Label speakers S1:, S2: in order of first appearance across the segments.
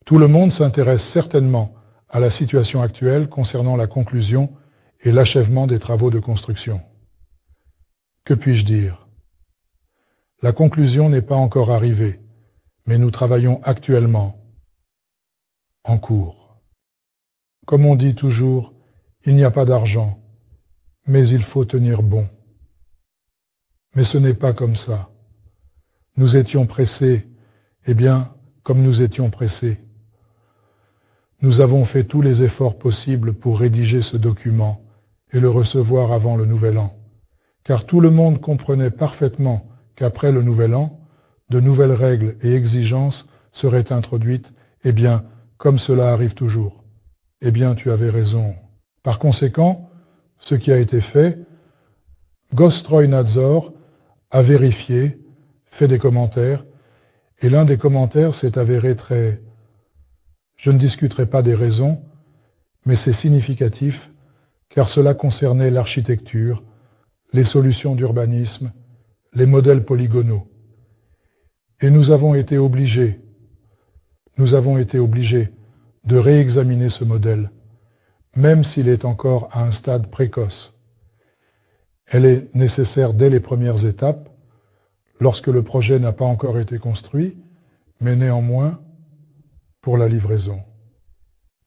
S1: Tout le monde s'intéresse certainement à la situation actuelle concernant la conclusion et l'achèvement des travaux de construction. Que puis-je dire? La conclusion n'est pas encore arrivée, mais nous travaillons actuellement, en cours. Comme on dit toujours, il n'y a pas d'argent, mais il faut tenir bon. Mais ce n'est pas comme ça. Nous étions pressés, eh bien, comme nous étions pressés. Nous avons fait tous les efforts possibles pour rédiger ce document et le recevoir avant le Nouvel An, car tout le monde comprenait parfaitement qu'après le Nouvel An, de nouvelles règles et exigences seraient introduites, eh bien, comme cela arrive toujours. Eh bien, tu avais raison. Par conséquent, ce qui a été fait, Gostroy-Nadzor a vérifié, fait des commentaires, et l'un des commentaires s'est avéré très... Je ne discuterai pas des raisons, mais c'est significatif, car cela concernait l'architecture, les solutions d'urbanisme, les modèles polygonaux. Et nous avons été obligés de réexaminer ce modèle, même s'il est encore à un stade précoce. Elle est nécessaire dès les premières étapes, lorsque le projet n'a pas encore été construit, mais néanmoins pour la livraison.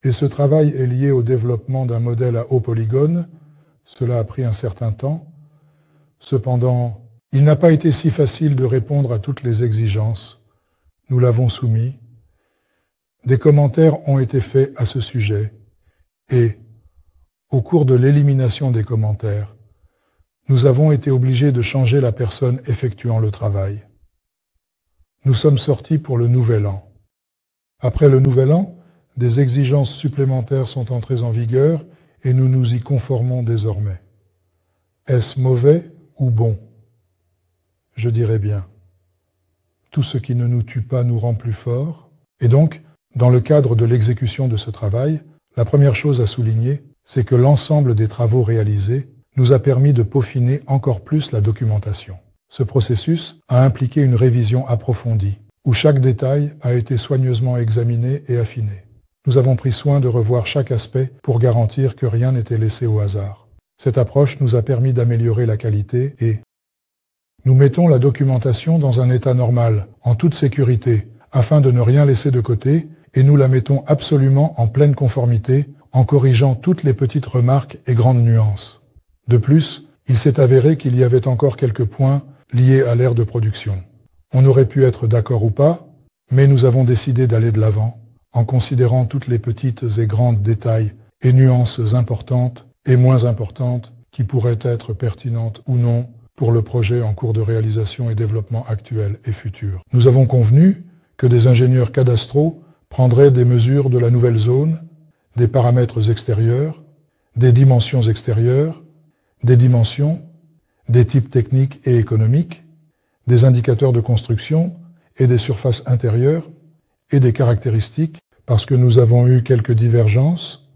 S1: Et ce travail est lié au développement d'un modèle à haut polygone. Cela a pris un certain temps. Cependant, il n'a pas été si facile de répondre à toutes les exigences. Nous l'avons soumis. Des commentaires ont été faits à ce sujet. Et, au cours de l'élimination des commentaires, nous avons été obligés de changer la personne effectuant le travail. Nous sommes sortis pour le Nouvel An. Après le Nouvel An, des exigences supplémentaires sont entrées en vigueur et nous nous y conformons désormais. Est-ce mauvais ou bon? Je dirais bien. Tout ce qui ne nous tue pas nous rend plus forts. Et donc, dans le cadre de l'exécution de ce travail, la première chose à souligner, c'est que l'ensemble des travaux réalisés nous a permis de peaufiner encore plus la documentation. Ce processus a impliqué une révision approfondie, où chaque détail a été soigneusement examiné et affiné. Nous avons pris soin de revoir chaque aspect pour garantir que rien n'était laissé au hasard. Cette approche nous a permis d'améliorer la qualité et nous mettons la documentation dans un état normal, en toute sécurité, afin de ne rien laisser de côté, et nous la mettons absolument en pleine conformité, en corrigeant toutes les petites remarques et grandes nuances. De plus, il s'est avéré qu'il y avait encore quelques points liés à l'ère de production. On aurait pu être d'accord ou pas, mais nous avons décidé d'aller de l'avant, en considérant toutes les petites et grandes détails et nuances importantes et moins importantes qui pourraient être pertinentes ou non pour le projet en cours de réalisation et développement actuel et futur. Nous avons convenu que des ingénieurs cadastraux prendraient des mesures de la nouvelle zone, des paramètres extérieurs, des dimensions extérieures, des dimensions, des types techniques et économiques, des indicateurs de construction et des surfaces intérieures et des caractéristiques, parce que nous avons eu quelques divergences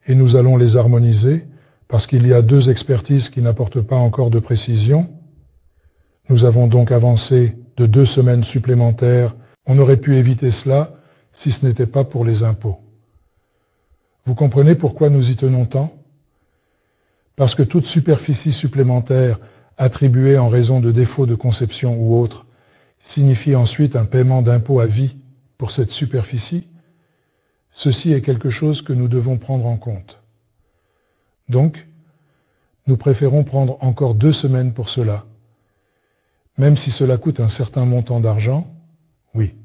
S1: et nous allons les harmoniser parce qu'il y a deux expertises qui n'apportent pas encore de précision. Nous avons donc avancé de 2 semaines supplémentaires. On aurait pu éviter cela si ce n'était pas pour les impôts. Vous comprenez pourquoi nous y tenons tant? Parce que toute superficie supplémentaire attribuée en raison de défauts de conception ou autre signifie ensuite un paiement d'impôt à vie pour cette superficie. Ceci est quelque chose que nous devons prendre en compte. Donc, nous préférons prendre encore 2 semaines pour cela. Même si cela coûte un certain montant d'argent, oui,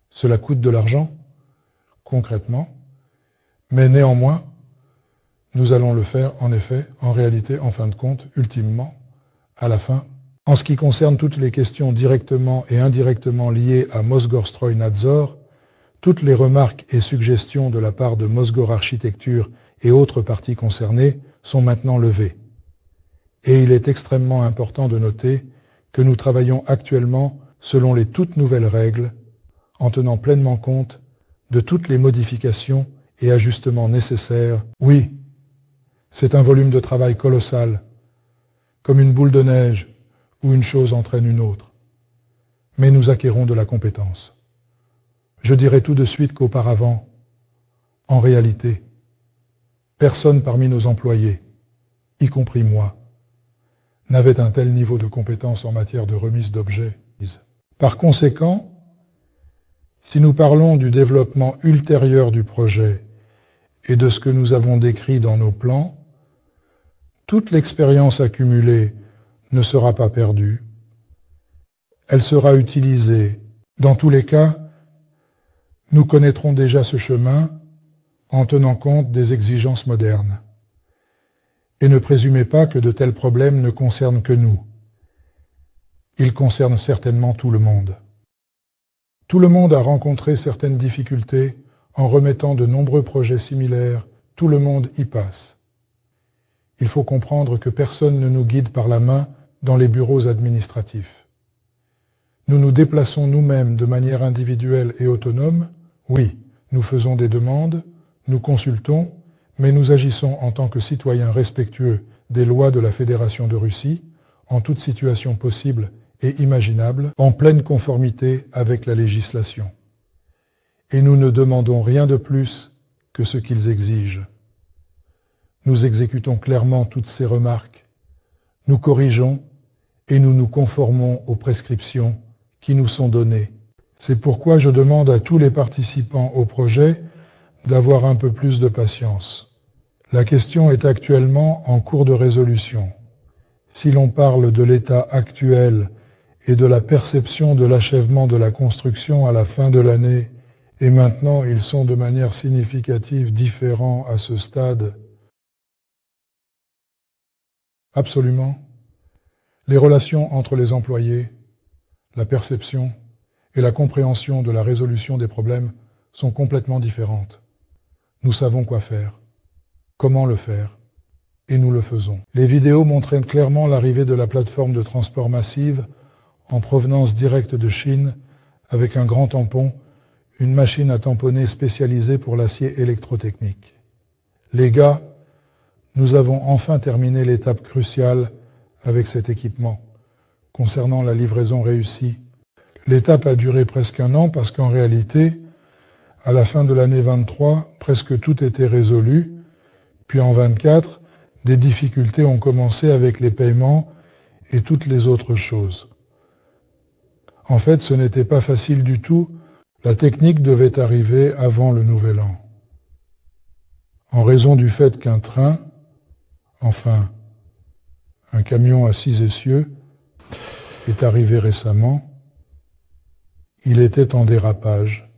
S1: cela coûte de l'argent, concrètement, mais néanmoins, nous allons le faire, en effet, en réalité, en fin de compte, ultimement, à la fin. En ce qui concerne toutes les questions directement et indirectement liées à Mosgor-Stroj-Nadzor, toutes les remarques et suggestions de la part de Mosgor Architecture et autres parties concernées sont maintenant levées. Et il est extrêmement important de noter que nous travaillons actuellement selon les toutes nouvelles règles, en tenant pleinement compte de toutes les modifications et ajustements nécessaires. Oui, c'est un volume de travail colossal, comme une boule de neige où une chose entraîne une autre. Mais nous acquérons de la compétence. Je dirais tout de suite qu'auparavant, en réalité, personne parmi nos employés, y compris moi, n'avait un tel niveau de compétence en matière de remise d'objets. Par conséquent, si nous parlons du développement ultérieur du projet et de ce que nous avons décrit dans nos plans, toute l'expérience accumulée ne sera pas perdue. Elle sera utilisée. Dans tous les cas, nous connaîtrons déjà ce chemin en tenant compte des exigences modernes. Et ne présumez pas que de tels problèmes ne concernent que nous. Ils concernent certainement tout le monde. Tout le monde a rencontré certaines difficultés en remettant de nombreux projets similaires. Tout le monde y passe. Il faut comprendre que personne ne nous guide par la main dans les bureaux administratifs. Nous nous déplaçons nous-mêmes de manière individuelle et autonome. Oui, nous faisons des demandes, nous consultons, mais nous agissons en tant que citoyens respectueux des lois de la Fédération de Russie, en toute situation possible et imaginable, en pleine conformité avec la législation. Et nous ne demandons rien de plus que ce qu'ils exigent. Nous exécutons clairement toutes ces remarques, nous corrigeons et nous nous conformons aux prescriptions qui nous sont données. C'est pourquoi je demande à tous les participants au projet d'avoir un peu plus de patience. La question est actuellement en cours de résolution. Si l'on parle de l'état actuel et de la perception de l'achèvement de la construction à la fin de l'année, et maintenant ils sont de manière significative différents à ce stade, absolument, les relations entre les employés, la perception et la compréhension de la résolution des problèmes sont complètement différentes. Nous savons quoi faire, comment le faire, et nous le faisons. Les vidéos montraient clairement l'arrivée de la plateforme de transport massive en provenance directe de Chine avec un grand tampon, une machine à tamponner spécialisée pour l'acier électrotechnique. Les gars, nous avons enfin terminé l'étape cruciale avec cet équipement concernant la livraison réussie. L'étape a duré presque un an parce qu'en réalité, à la fin de l'année 23, presque tout était résolu. Puis en 24, des difficultés ont commencé avec les paiements et toutes les autres choses. En fait, ce n'était pas facile du tout. La technique devait arriver avant le Nouvel An. En raison du fait qu'un train, enfin, un camion à 6 essieux, est arrivé récemment, il était en dérapage.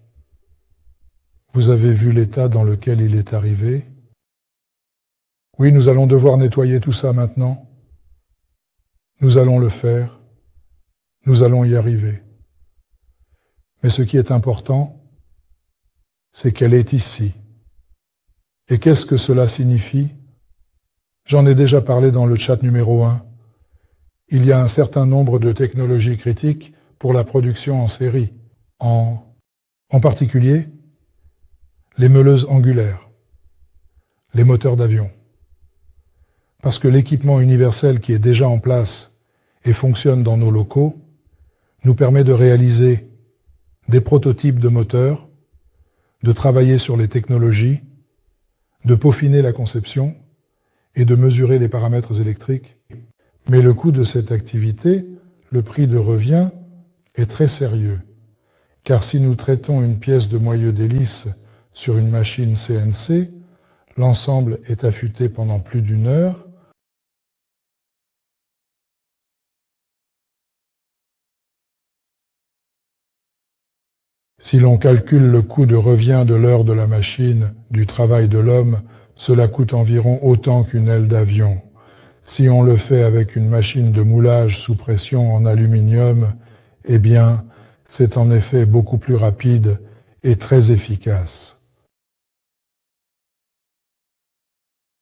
S1: Vous avez vu l'état dans lequel il est arrivé. Oui, nous allons devoir nettoyer tout ça maintenant. Nous allons le faire. Nous allons y arriver. Mais ce qui est important, c'est qu'elle est ici. Et qu'est-ce que cela signifie? J'en ai déjà parlé dans le chat numéro 1. Il y a un certain nombre de technologies critiques pour la production en série. En particulier, les meuleuses angulaires, les moteurs d'avion. Parce que l'équipement universel qui est déjà en place et fonctionne dans nos locaux nous permet de réaliser des prototypes de moteurs, de travailler sur les technologies, de peaufiner la conception et de mesurer les paramètres électriques. Mais le coût de cette activité, le prix de revient, est très sérieux. Car si nous traitons une pièce de moyeu d'hélice sur une machine CNC, l'ensemble est affûté pendant plus d'1 heure. Si l'on calcule le coût de revient de l'heure de la machine, du travail de l'homme, cela coûte environ autant qu'une aile d'avion. Si on le fait avec une machine de moulage sous pression en aluminium, eh bien, c'est en effet beaucoup plus rapide et très efficace.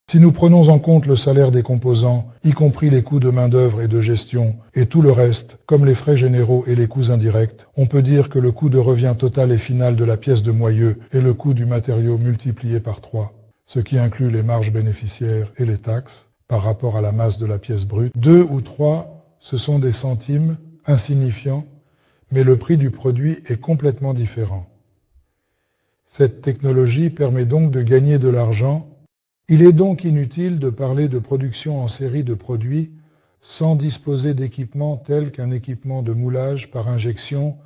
S1: Si nous prenons en compte le salaire des composants, y compris les coûts de main-d'œuvre et de gestion, et tout le reste, comme les frais généraux et les coûts indirects, on peut dire que le coût de revient total et final de la pièce de moyeu est le coût du matériau multiplié par 3, ce qui inclut les marges bénéficiaires et les taxes, par rapport à la masse de la pièce brute. 2 ou 3, ce sont des centimes insignifiants, mais le prix du produit est complètement différent. Cette technologie permet donc de gagner de l'argent. Il est donc inutile de parler de production en série de produits sans disposer d'équipements tels qu'un équipement de moulage par injection,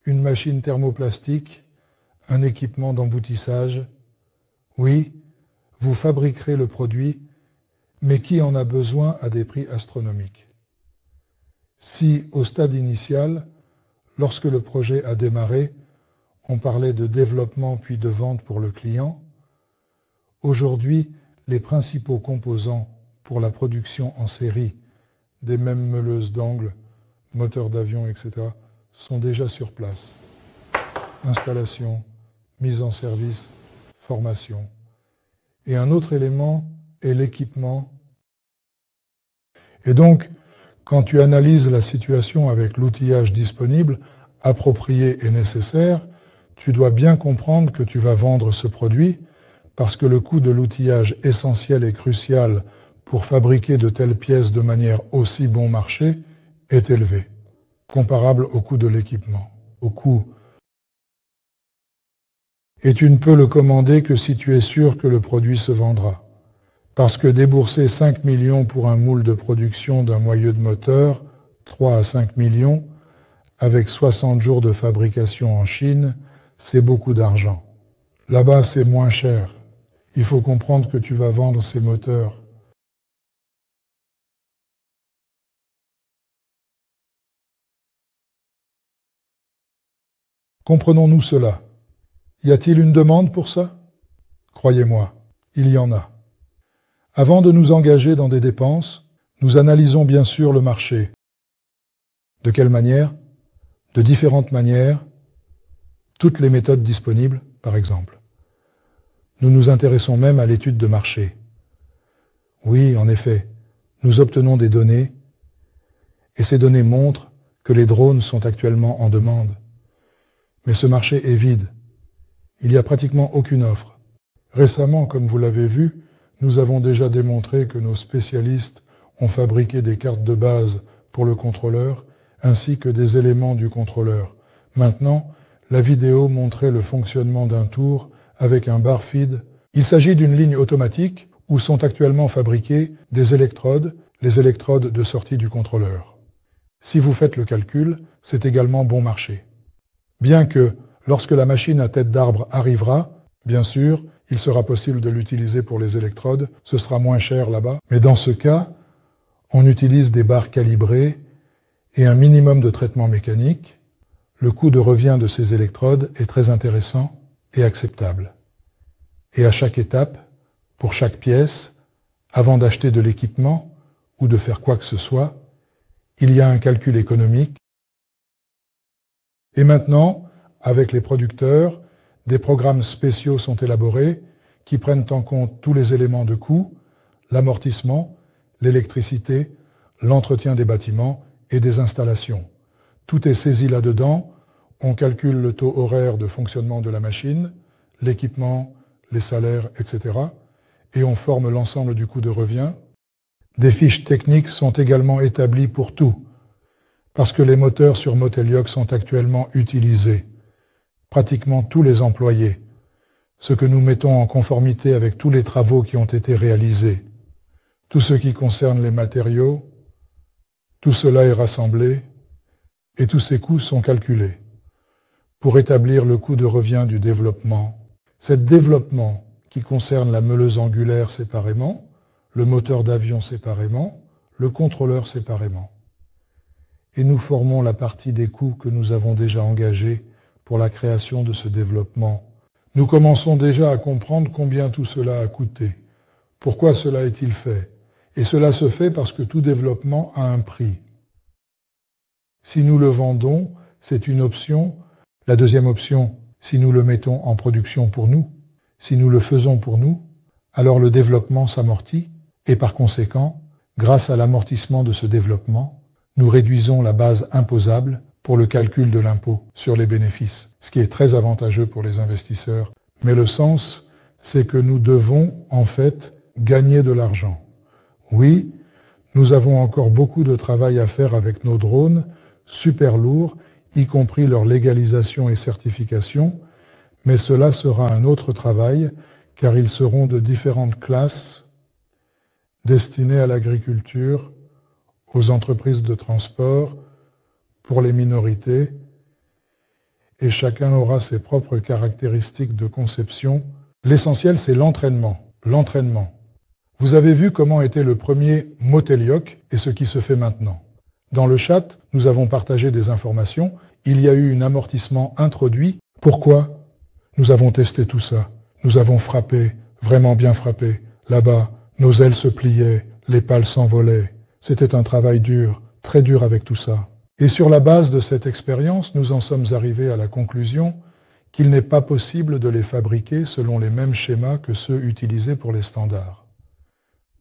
S1: une machine thermoplastique, un équipement d'emboutissage. Oui, vous fabriquerez le produit, mais qui en a besoin à des prix astronomiques? Si, au stade initial, lorsque le projet a démarré, on parlait de développement puis de vente pour le client, aujourd'hui, les principaux composants pour la production en série des mêmes meuleuses d'angles, moteurs d'avion, etc., sont déjà sur place. Installation, mise en service, formation. Et un autre élément est l'équipement. Et donc, quand tu analyses la situation avec l'outillage disponible, approprié et nécessaire, tu dois bien comprendre que tu vas vendre ce produit parce que le coût de l'outillage essentiel et crucial pour fabriquer de telles pièces de manière aussi bon marché est élevé, comparable au coût de l'équipement, au coût. Et tu ne peux le commander que si tu es sûr que le produit se vendra. Parce que débourser 5 millions pour un moule de production d'un moyeu de moteur, 3 à 5 millions, avec 60 jours de fabrication en Chine, c'est beaucoup d'argent. Là-bas, c'est moins cher. Il faut comprendre que tu vas vendre ces moteurs. Comprenons-nous cela. Y a-t-il une demande pour ça? Croyez-moi, il y en a. Avant de nous engager dans des dépenses, nous analysons bien sûr le marché. De quelle manière? De différentes manières, toutes les méthodes disponibles, par exemple. Nous nous intéressons même à l'étude de marché. Oui, en effet, nous obtenons des données, et ces données montrent que les drones sont actuellement en demande. Mais ce marché est vide. Il n'y a pratiquement aucune offre. Récemment, comme vous l'avez vu, nous avons déjà démontré que nos spécialistes ont fabriqué des cartes de base pour le contrôleur, ainsi que des éléments du contrôleur. Maintenant, la vidéo montrait le fonctionnement d'un tour avec un bar feed. Il s'agit d'une ligne automatique où sont actuellement fabriqués des électrodes, les électrodes de sortie du contrôleur. Si vous faites le calcul, c'est également bon marché. Bien que, lorsque la machine à tête d'arbre arrivera, bien sûr, il sera possible de l'utiliser pour les électrodes, ce sera moins cher là-bas, mais dans ce cas, on utilise des barres calibrées et un minimum de traitement mécanique. Le coût de revient de ces électrodes est très intéressant et acceptable. Et à chaque étape, pour chaque pièce, avant d'acheter de l'équipement ou de faire quoi que ce soit, il y a un calcul économique. Et maintenant, avec les producteurs, des programmes spéciaux sont élaborés qui prennent en compte tous les éléments de coût, l'amortissement, l'électricité, l'entretien des bâtiments et des installations. Tout est saisi là-dedans. On calcule le taux horaire de fonctionnement de la machine, l'équipement, les salaires, etc. Et on forme l'ensemble du coût de revient. Des fiches techniques sont également établies pour tout, parce que les moteurs sur Motelioc sont actuellement utilisés. Pratiquement tous les employés, ce que nous mettons en conformité avec tous les travaux qui ont été réalisés. Tout ce qui concerne les matériaux, tout cela est rassemblé et tous ces coûts sont calculés pour établir le coût de revient du développement. Cet développement qui concerne la meuleuse angulaire séparément, le moteur d'avion séparément, le contrôleur séparément. Et nous formons la partie des coûts que nous avons déjà engagés pour la création de ce développement. Nous commençons déjà à comprendre combien tout cela a coûté. Pourquoi cela est-il fait? Et cela se fait parce que tout développement a un prix. Si nous le vendons, c'est une option. La deuxième option, si nous le mettons en production pour nous, si nous le faisons pour nous, alors le développement s'amortit et par conséquent, grâce à l'amortissement de ce développement, nous réduisons la base imposable pour le calcul de l'impôt sur les bénéfices, ce qui est très avantageux pour les investisseurs. Mais le sens, c'est que nous devons, en fait, gagner de l'argent. Oui, nous avons encore beaucoup de travail à faire avec nos drones, super lourds, y compris leur légalisation et certification, Mais cela sera un autre travail, car ils seront de différentes classes destinés à l'agriculture, aux entreprises de transport, pour les minorités, et chacun aura ses propres caractéristiques de conception. L'essentiel, c'est l'entraînement. L'entraînement. Vous avez vu comment était le premier Motelioc et ce qui se fait maintenant. Dans le chat, nous avons partagé des informations. Il y a eu un amortissement introduit. Pourquoi ? Nous avons testé tout ça. Nous avons frappé, vraiment bien frappé. Là-bas, nos ailes se pliaient, les pales s'envolaient. C'était un travail dur, très dur avec tout ça. Et sur la base de cette expérience, nous en sommes arrivés à la conclusion qu'il n'est pas possible de les fabriquer selon les mêmes schémas que ceux utilisés pour les standards.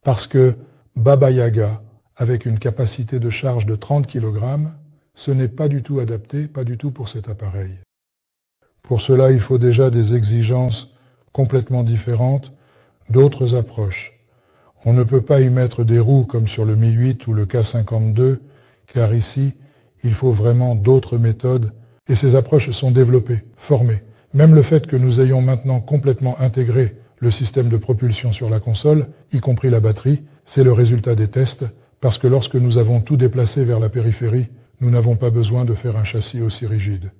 S1: Parce que Baba Yaga, avec une capacité de charge de 30 kg, ce n'est pas du tout adapté, pas du tout pour cet appareil. Pour cela, il faut déjà des exigences complètement différentes, d'autres approches. On ne peut pas y mettre des roues comme sur le Mi-8 ou le K52, car ici, il faut vraiment d'autres méthodes, et ces approches sont développées, formées. Même le fait que nous ayons maintenant complètement intégré le système de propulsion sur la console, y compris la batterie, c'est le résultat des tests, parce que lorsque nous avons tout déplacé vers la périphérie, nous n'avons pas besoin de faire un châssis aussi rigide.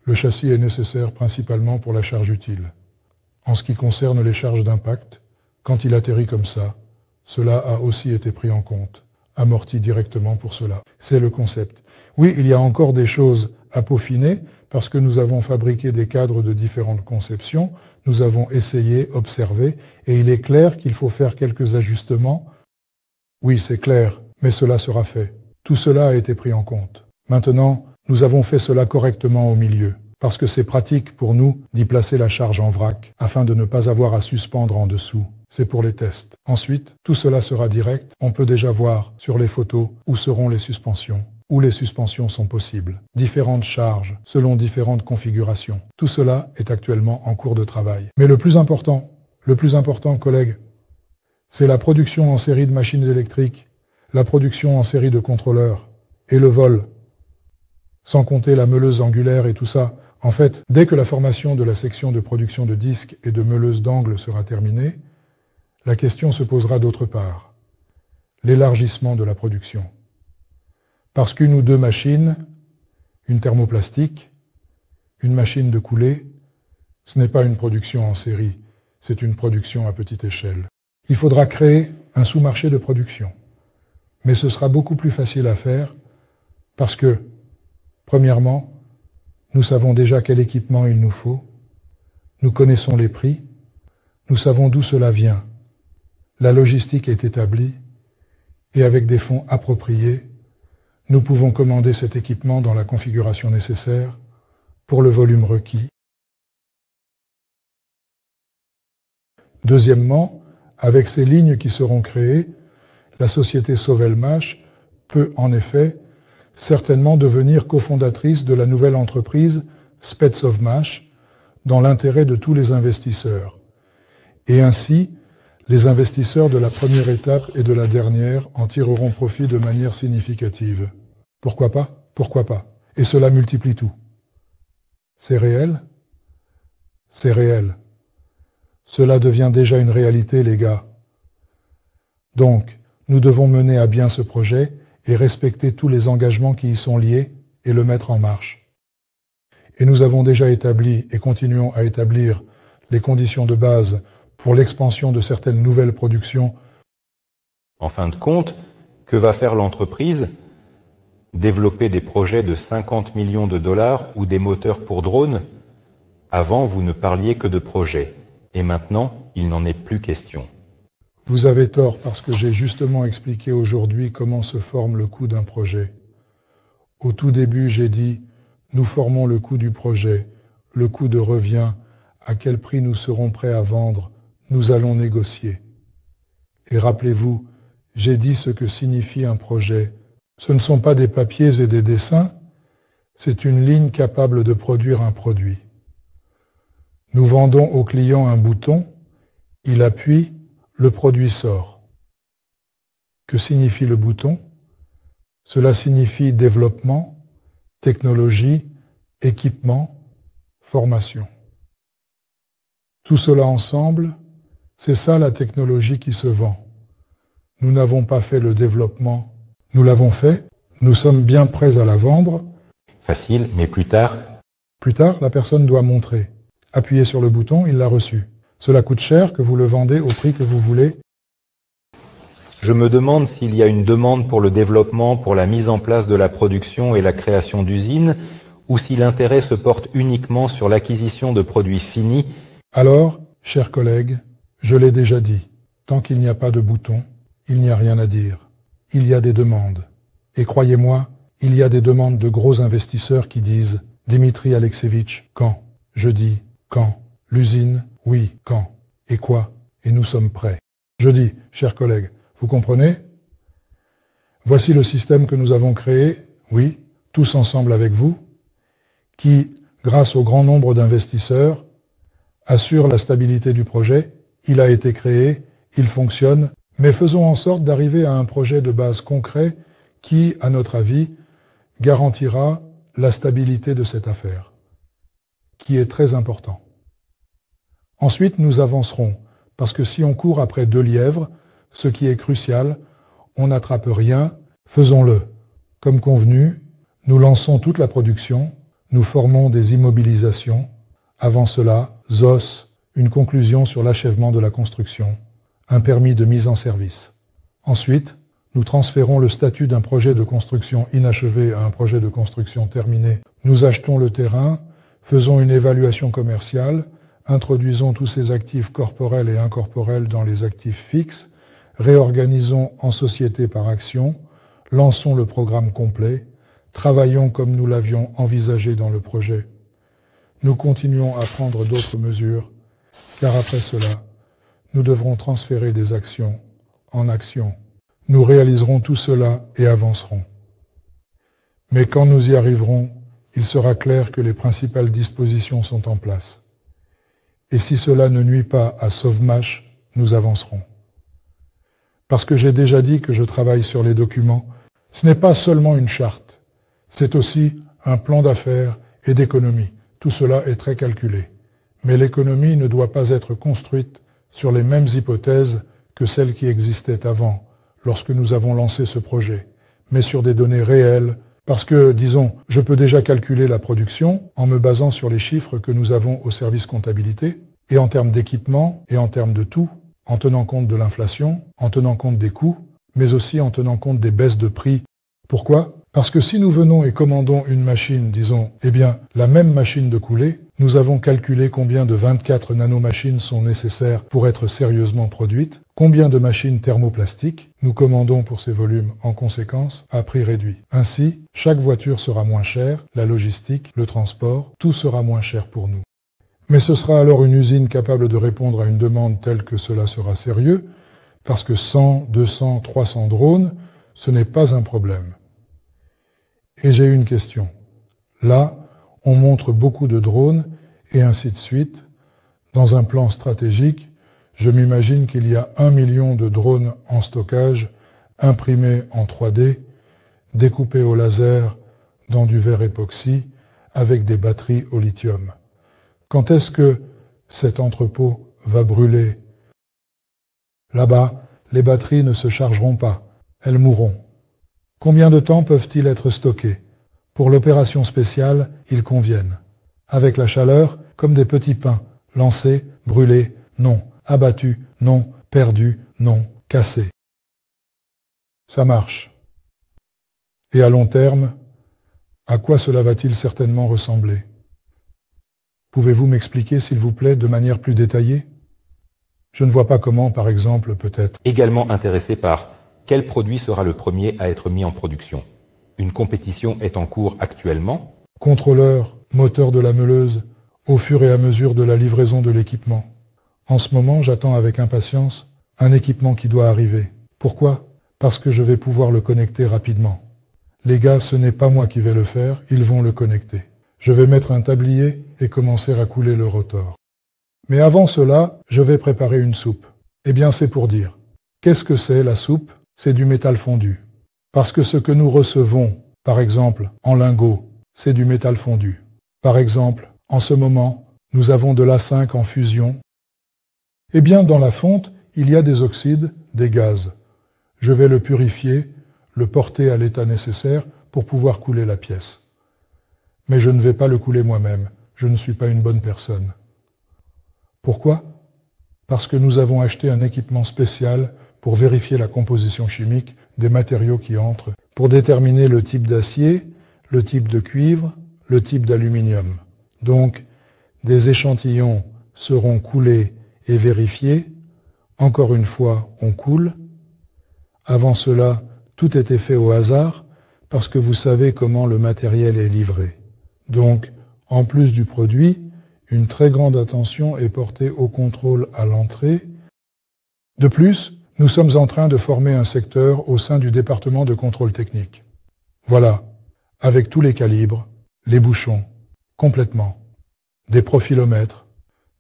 S1: Le châssis est nécessaire principalement pour la charge utile. En ce qui concerne les charges d'impact, quand il atterrit comme ça, cela a aussi été pris en compte, amorti directement pour cela. C'est le concept. Oui, il y a encore des choses à peaufiner, parce que nous avons fabriqué des cadres de différentes conceptions, nous avons essayé, observé, et il est clair qu'il faut faire quelques ajustements. Oui, c'est clair, mais cela sera fait. Tout cela a été pris en compte. Maintenant, nous avons fait cela correctement au milieu, parce que c'est pratique pour nous d'y placer la charge en vrac, afin de ne pas avoir à suspendre en dessous. C'est pour les tests. Ensuite, tout cela sera direct. On peut déjà voir sur les photos où seront les suspensions, où les suspensions sont possibles. Différentes charges, selon différentes configurations. Tout cela est actuellement en cours de travail. Mais le plus important, collègues, c'est la production en série de machines électriques, la production en série de contrôleurs, et le vol. Sans compter la meuleuse angulaire et tout ça. En fait, dès que la formation de la section de production de disques et de meuleuse d'angle sera terminée, la question se posera d'autre part. L'élargissement de la production. Parce qu'une ou deux machines, une thermoplastique, une machine de coulée, ce n'est pas une production en série, c'est une production à petite échelle. Il faudra créer un sous-marché de production. Mais ce sera beaucoup plus facile à faire parce que, premièrement, nous savons déjà quel équipement il nous faut, nous connaissons les prix, nous savons d'où cela vient. La logistique est établie et avec des fonds appropriés, nous pouvons commander cet équipement dans la configuration nécessaire pour le volume requis. Deuxièmement, avec ces lignes qui seront créées, la société Sauvelmash peut en effet certainement devenir cofondatrice de la nouvelle entreprise Spetsovmash dans l'intérêt de tous les investisseurs. Et ainsi, les investisseurs de la première étape et de la dernière en tireront profit de manière significative. Pourquoi pas ? Pourquoi pas ? Et cela multiplie tout. C'est réel ? C'est réel. Cela devient déjà une réalité, les gars. Donc, nous devons mener à bien ce projet et respecter tous les engagements qui y sont liés et le mettre en marche. Et nous avons déjà établi et continuons à établir les conditions de base pour l'expansion de certaines nouvelles productions.
S2: En fin de compte, que va faire l'entreprise ? Développer des projets de 50 millions de dollars ou des moteurs pour drones ? Avant, vous ne parliez que de projets. Et maintenant, il n'en est plus question.
S1: Vous avez tort parce que j'ai justement expliqué aujourd'hui comment se forme le coût d'un projet. Au tout début, j'ai dit « Nous formons le coût du projet, le coût de revient, à quel prix nous serons prêts à vendre, nous allons négocier. » Et rappelez-vous, j'ai dit ce que signifie un projet. Ce ne sont pas des papiers et des dessins, c'est une ligne capable de produire un produit. Nous vendons au client un bouton, il appuie, le produit sort. Que signifie le bouton ? Cela signifie développement, technologie, équipement, formation. Tout cela ensemble, c'est ça la technologie qui se vend. Nous n'avons pas fait le développement. Nous l'avons fait, nous sommes bien prêts à la vendre.
S2: Facile, mais plus tard.
S1: Plus tard, la personne doit montrer. Appuyez sur le bouton, il l'a reçu. Cela coûte cher que vous le vendez au prix que vous voulez.
S2: Je me demande s'il y a une demande pour le développement, pour la mise en place de la production et la création d'usines, ou si l'intérêt se porte uniquement sur l'acquisition de produits finis.
S1: Alors, chers collègues, je l'ai déjà dit, tant qu'il n'y a pas de bouton, il n'y a rien à dire. Il y a des demandes. Et croyez-moi, il y a des demandes de gros investisseurs qui disent « Dimitri Alexevitch, quand ?» Je dis « Quand ?» L'usine, oui, quand ? Et quoi ? Et nous sommes prêts. Je dis, chers collègues, vous comprenez ? Voici le système que nous avons créé, oui, tous ensemble avec vous, qui, grâce au grand nombre d'investisseurs, assure la stabilité du projet. Il a été créé, il fonctionne, mais faisons en sorte d'arriver à un projet de base concret qui, à notre avis, garantira la stabilité de cette affaire, qui est très important. Ensuite, nous avancerons, parce que si on court après 2 lièvres, ce qui est crucial, on n'attrape rien, faisons-le. Comme convenu, nous lançons toute la production, nous formons des immobilisations. Avant cela, ZOS, une conclusion sur l'achèvement de la construction, un permis de mise en service. Ensuite, nous transférons le statut d'un projet de construction inachevé à un projet de construction terminé. Nous achetons le terrain, faisons une évaluation commerciale, introduisons tous ces actifs corporels et incorporels dans les actifs fixes, réorganisons en société par action, lançons le programme complet, travaillons comme nous l'avions envisagé dans le projet. Nous continuons à prendre d'autres mesures, car après cela, nous devrons transférer des actions en actions. Nous réaliserons tout cela et avancerons. Mais quand nous y arriverons, il sera clair que les principales dispositions sont en place. Et si cela ne nuit pas à Sovmach, nous avancerons. Parce que j'ai déjà dit que je travaille sur les documents, ce n'est pas seulement une charte, c'est aussi un plan d'affaires et d'économie. Tout cela est très calculé. Mais l'économie ne doit pas être construite sur les mêmes hypothèses que celles qui existaient avant, lorsque nous avons lancé ce projet, mais sur des données réelles, parce que, disons, je peux déjà calculer la production en me basant sur les chiffres que nous avons au service comptabilité, et en termes d'équipement, et en termes de tout, en tenant compte de l'inflation, en tenant compte des coûts, mais aussi en tenant compte des baisses de prix. Pourquoi ? Parce que si nous venons et commandons une machine, disons, eh bien, la même machine de coulée, nous avons calculé combien de 24 nanomachines sont nécessaires pour être sérieusement produites, combien de machines thermoplastiques nous commandons pour ces volumes en conséquence à prix réduit. Ainsi, chaque voiture sera moins chère, la logistique, le transport, tout sera moins cher pour nous. Mais ce sera alors une usine capable de répondre à une demande telle que cela sera sérieux, parce que 100, 200, 300 drones, ce n'est pas un problème. Et j'ai une question. Là, on montre beaucoup de drones et ainsi de suite. Dans un plan stratégique, je m'imagine qu'il y a 1 million de drones en stockage, imprimés en 3D, découpés au laser dans du verre époxy, avec des batteries au lithium. Quand est-ce que cet entrepôt va brûler? Là-bas, les batteries ne se chargeront pas, elles mourront. Combien de temps peuvent-ils être stockés? Pour l'opération spéciale, ils conviennent. Avec la chaleur, comme des petits pains, lancés, brûlés, non, abattus, non, perdus, non, cassés. Ça marche. Et à long terme, à quoi cela va-t-il certainement ressembler? Pouvez-vous m'expliquer, s'il vous plaît, de manière plus détaillée? Je ne vois pas comment, par exemple, peut-être.
S2: Également intéressé par quel produit sera le premier à être mis en production. Une compétition est en cours actuellement.
S1: Contrôleur, moteur de la meuleuse, au fur et à mesure de la livraison de l'équipement. En ce moment, j'attends avec impatience un équipement qui doit arriver. Pourquoi? Parce que je vais pouvoir le connecter rapidement. Les gars, ce n'est pas moi qui vais le faire, ils vont le connecter. Je vais mettre un tablier et commencer à couler le rotor. Mais avant cela, je vais préparer une soupe. Eh bien, c'est pour dire. Qu'est-ce que c'est la soupe? C'est du métal fondu. Parce que ce que nous recevons, par exemple, en lingots, c'est du métal fondu. Par exemple, en ce moment, nous avons de l'A5 en fusion Eh bien, dans la fonte, il y a des oxydes, des gaz. Je vais le purifier, le porter à l'état nécessaire pour pouvoir couler la pièce. Mais je ne vais pas le couler moi-même. Je ne suis pas une bonne personne. Pourquoi ? Parce que nous avons acheté un équipement spécial pour vérifier la composition chimique des matériaux qui entrent, pour déterminer le type d'acier, le type de cuivre, le type d'aluminium. Donc, des échantillons seront coulés et vérifiés. Encore une fois, on coule. Avant cela, tout était fait au hasard, parce que vous savez comment le matériel est livré. Donc, en plus du produit, une très grande attention est portée au contrôle à l'entrée. De plus, nous sommes en train de former un secteur au sein du département de contrôle technique. Voilà, avec tous les calibres, les bouchons, complètement, des profilomètres,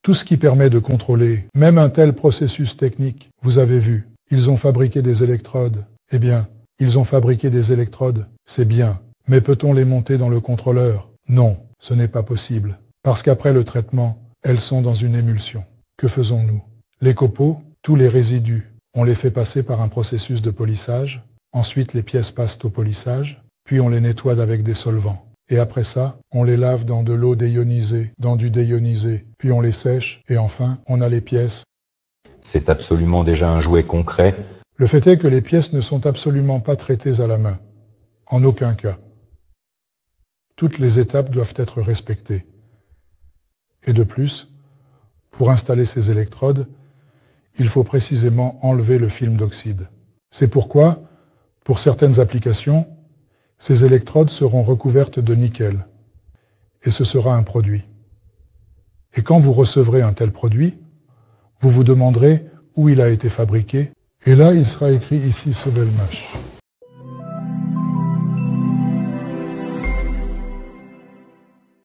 S1: tout ce qui permet de contrôler même un tel processus technique. Vous avez vu, ils ont fabriqué des électrodes. Eh bien, ils ont fabriqué des électrodes, c'est bien. Mais peut-on les monter dans le contrôleur ? Non, ce n'est pas possible. Parce qu'après le traitement, elles sont dans une émulsion. Que faisons-nous ? Les copeaux, tous les résidus, on les fait passer par un processus de polissage. Ensuite, les pièces passent au polissage. Puis on les nettoie avec des solvants. Et après ça, on les lave dans de l'eau déionisée, dans du déionisé. Puis on les sèche. Et enfin, on a les pièces.
S2: C'est absolument déjà un jouet concret.
S1: Le fait est que les pièces ne sont absolument pas traitées à la main. En aucun cas. Toutes les étapes doivent être respectées. Et de plus, pour installer ces électrodes, il faut précisément enlever le film d'oxyde. C'est pourquoi, pour certaines applications, ces électrodes seront recouvertes de nickel. Et ce sera un produit. Et quand vous recevrez un tel produit, vous vous demanderez où il a été fabriqué. Et là, il sera écrit ici Sobelmash.